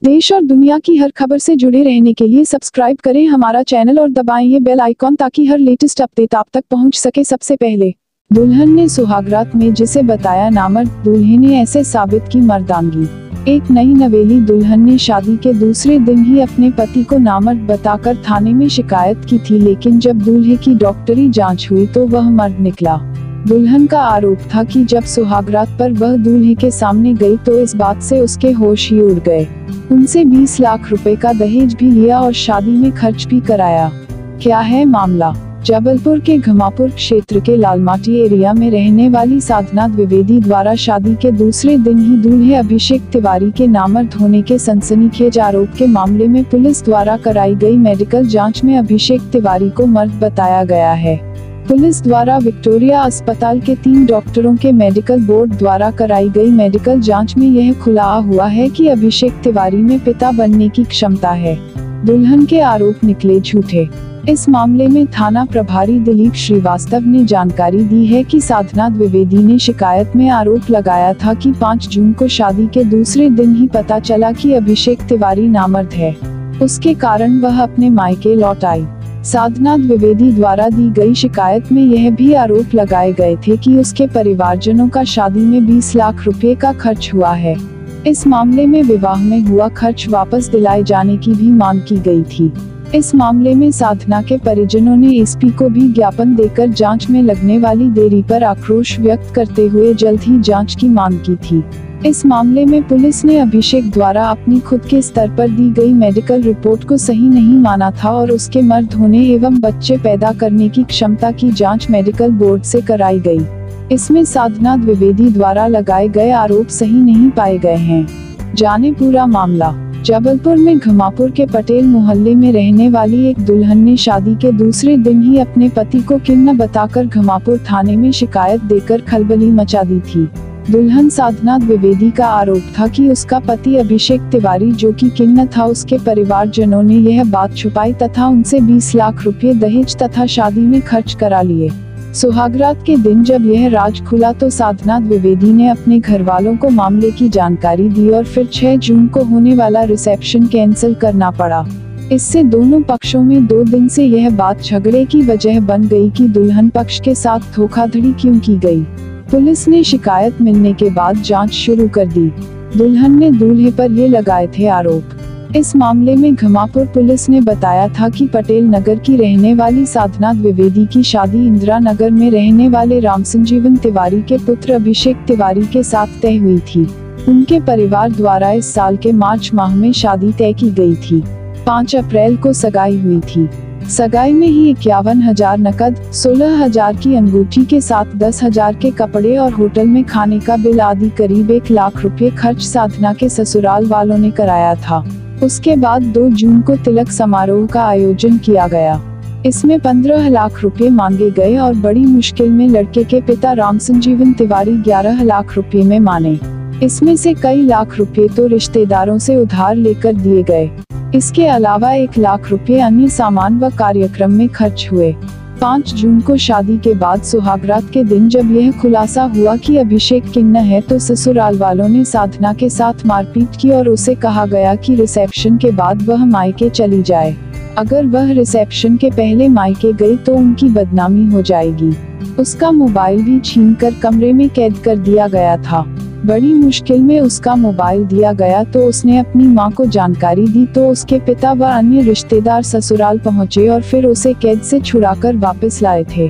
देश और दुनिया की हर खबर से जुड़े रहने के लिए सब्सक्राइब करें हमारा चैनल और दबाएं ये बेल आइकॉन ताकि हर लेटेस्ट अपडेट आप तक पहुंच सके सबसे पहले। दुल्हन ने सुहागरात में जिसे बताया नामर्द, दूल्हे ने ऐसे साबित की मर्दानगी। एक नई नवेली दुल्हन ने शादी के दूसरे दिन ही अपने पति को नामर्द बताकर थाने में शिकायत की थी, लेकिन जब दूल्हे की डॉक्टरी जांच हुई तो वह मर्द निकला। दुल्हन का आरोप था कि जब सुहागरात पर वह दूल्हे के सामने गई तो इस बात से उसके होश ही उड़ गए। उनसे 20 लाख रुपए का दहेज भी लिया और शादी में खर्च भी कराया। क्या है मामला? जबलपुर के घमापुर क्षेत्र के लालमाटी एरिया में रहने वाली साधना द्विवेदी द्वारा शादी के दूसरे दिन ही दूल्हे अभिषेक तिवारी के नामर्द होने के सनसनीखेज आरोप के मामले में पुलिस द्वारा कराई गई मेडिकल जांच में अभिषेक तिवारी को मर्द बताया गया है। पुलिस द्वारा विक्टोरिया अस्पताल के 3 डॉक्टरों के मेडिकल बोर्ड द्वारा कराई गई मेडिकल जांच में यह खुलासा हुआ है कि अभिषेक तिवारी में पिता बनने की क्षमता है। दुल्हन के आरोप निकले झूठे। इस मामले में थाना प्रभारी दिलीप श्रीवास्तव ने जानकारी दी है कि साधना द्विवेदी ने शिकायत में आरोप लगाया था कि 5 जून को शादी के दूसरे दिन ही पता चला कि अभिषेक तिवारी नामर्द है। उसके कारण वह अपने मायके लौट आई। साधना द्विवेदी द्वारा दी गई शिकायत में यह भी आरोप लगाए गए थे कि उसके परिवारजनों का शादी में 20 लाख रुपए का खर्च हुआ है। इस मामले में विवाह में हुआ खर्च वापस दिलाए जाने की भी मांग की गई थी। इस मामले में साधना के परिजनों ने एसपी को भी ज्ञापन देकर जांच में लगने वाली देरी पर आक्रोश व्यक्त करते हुए जल्द ही जांच की मांग की थी। इस मामले में पुलिस ने अभिषेक द्वारा अपनी खुद के स्तर पर दी गई मेडिकल रिपोर्ट को सही नहीं माना था और उसके मर्द होने एवं बच्चे पैदा करने की क्षमता की जांच मेडिकल बोर्ड से कराई गई। इसमें साधना द्विवेदी द्वारा लगाए गए आरोप सही नहीं पाए गए हैं। जाने पूरा मामला। जबलपुर में घमापुर के पटेल मोहल्ले में रहने वाली एक दुल्हन ने शादी के दूसरे दिन ही अपने पति को किन्नर बताकर घमापुर थाने में शिकायत देकर खलबली मचा दी थी। दुल्हन साधना द्विवेदी का आरोप था कि उसका पति अभिषेक तिवारी जो कि किन्नर था, उसके परिवारजनों ने यह बात छुपाई तथा उनसे 20 लाख रुपए दहेज तथा शादी में खर्च करा लिए। सुहागरात के दिन जब यह राज खुला तो साधना द्विवेदी ने अपने घर वालों को मामले की जानकारी दी और फिर 6 जून को होने वाला रिसेप्शन कैंसिल करना पड़ा। इससे दोनों पक्षों में 2 दिन से यह बात झगड़े की वजह बन गई कि दुल्हन पक्ष के साथ धोखाधड़ी क्यों की गई। पुलिस ने शिकायत मिलने के बाद जांच शुरू कर दी। दुल्हन ने दूल्हे पर ये लगाए थे आरोप। इस मामले में घमापुर पुलिस ने बताया था कि पटेल नगर की रहने वाली साधना द्विवेदी की शादी इंदिरा नगर में रहने वाले रामसंजीवन तिवारी के पुत्र अभिषेक तिवारी के साथ तय हुई थी। उनके परिवार द्वारा इस साल के मार्च माह में शादी तय की गई थी। 5 अप्रैल को सगाई हुई थी। सगाई में ही 51,000 नकद, 16,000 की अंगूठी के साथ 10,000 के कपड़े और होटल में खाने का बिल आदि करीब 1 लाख रुपए खर्च साधना के ससुराल वालों ने कराया था। उसके बाद 2 जून को तिलक समारोह का आयोजन किया गया। इसमें 15 लाख रुपए मांगे गए और बड़ी मुश्किल में लड़के के पिता रामसंजीवन तिवारी 11 लाख रुपए में माने। इसमें से कई लाख रुपए तो रिश्तेदारों से उधार लेकर दिए गए। इसके अलावा 1 लाख रुपए अन्य सामान व कार्यक्रम में खर्च हुए। 5 जून को शादी के बाद सुहागरात के दिन जब यह खुलासा हुआ कि अभिषेक किन्नर है तो ससुराल वालों ने साधना के साथ मारपीट की और उसे कहा गया कि रिसेप्शन के बाद वह मायके चली जाए। अगर वह रिसेप्शन के पहले मायके गई तो उनकी बदनामी हो जाएगी। उसका मोबाइल भी छीनकर कमरे में कैद कर दिया गया था। बड़ी मुश्किल में उसका मोबाइल दिया गया तो उसने अपनी मां को जानकारी दी तो उसके पिता व अन्य रिश्तेदार ससुराल पहुंचे और फिर उसे कैद से छुड़ाकर वापस लाए थे।